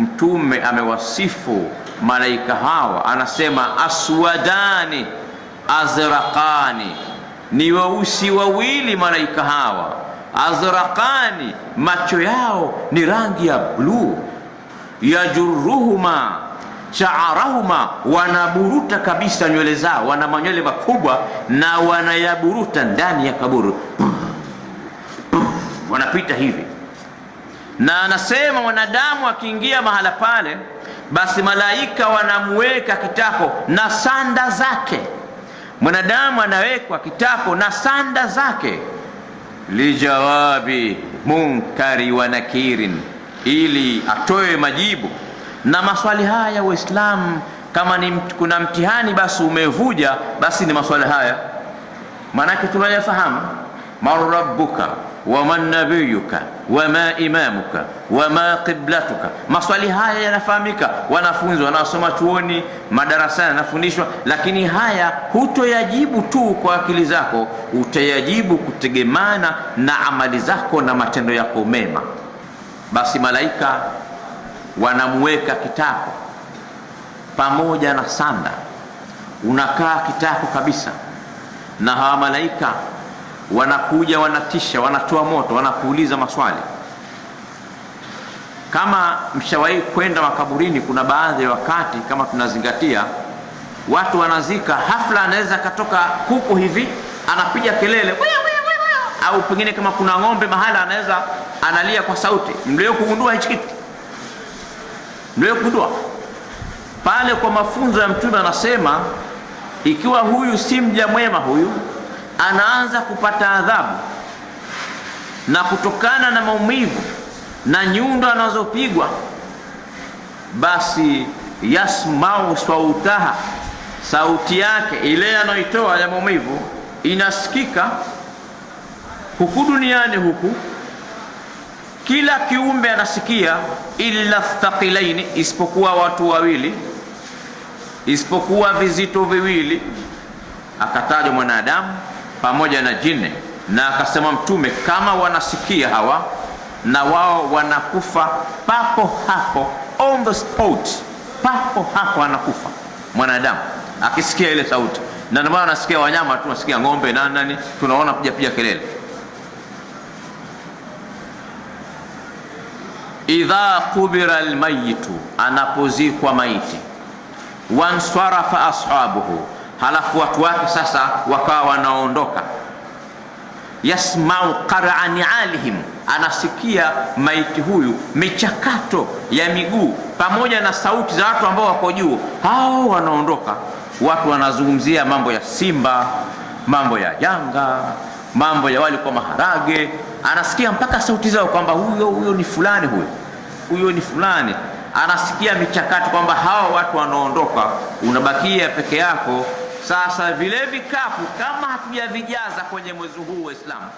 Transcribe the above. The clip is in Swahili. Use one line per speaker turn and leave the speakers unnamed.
Mtume amewasifu malaika hawa, anasema aswadani azraqani, ni weusi wawili malaika hawa. Azraqani, macho yao ni rangi ya bluu. Yajuruhuma sha'arahuma, wanaburuta kabisa nywele zao, wana manywele makubwa na wanayaburuta ndani ya kaburi, wanapita hivi. Na anasema mwanadamu akiingia mahala pale, basi malaika wanamuweka kitako na sanda zake. Mwanadamu anawekwa kitako na sanda zake, lijawabi munkari wa nakirin, ili atoe majibu. Na maswali haya Waislamu, kama ni kuna mtihani basi umevuja, basi ni maswali haya, maanake tunayafahamu: man rabbuka wa man nabiyuka wa ma imamuka wa ma qiblatuka. Maswali haya yanafahamika, wanafunzi wanaosoma chuoni, madarasani yanafundishwa, lakini haya hutoyajibu tu kwa akili zako, utayajibu kutegemana na amali zako na matendo yako mema. Basi malaika wanamuweka kitako pamoja na sanda, unakaa kitako kabisa, na hawa malaika wanakuja, wanatisha, wanatoa moto, wanakuuliza maswali. Kama mshawahi kwenda makaburini, kuna baadhi ya wakati kama tunazingatia, watu wanazika, hafla anaweza katoka kuku hivi anapiga kelele, au pengine kama kuna ng'ombe mahala anaweza analia kwa sauti. Mlio kugundua hichi kitu? Mlio kugundua? Pale kwa mafunzo ya Mtume anasema, ikiwa huyu si mja mwema, huyu anaanza kupata adhabu, na kutokana na maumivu na nyundo anazopigwa, basi yasmau sautaha, sauti yake ile anayoitoa ya maumivu inasikika huku duniani huku, kila kiumbe anasikia, illa thaqilaini, isipokuwa watu wawili, isipokuwa vizito viwili. Akatajwa mwanadamu pamoja na jini, na akasema Mtume kama wanasikia hawa, na wao wanakufa papo hapo, on the spot, papo hapo anakufa mwanadamu akisikia ile sauti. Na ndio maana nasikia wanyama tu, nasikia ng'ombe na nani, tunaona piga kelele. Idha qubira almayitu, anapozikwa maiti, wansarafa ashabuhu, halafu watu wake sasa wakawa wanaondoka, yasmau qar'a ni'alihim, anasikia maiti huyu michakato ya miguu pamoja na sauti za watu ambao wako juu, hao wanaondoka. Watu wanazungumzia mambo ya Simba, mambo ya Yanga, mambo ya wali kwa maharage, anasikia mpaka sauti zao kwamba huyo ni fulani, huyo ni fulani. Anasikia michakato kwamba hao watu wanaondoka, unabakia peke yako. Sasa vile vikapu kama hatujavijaza kwenye mwezi huu wa Uislamu,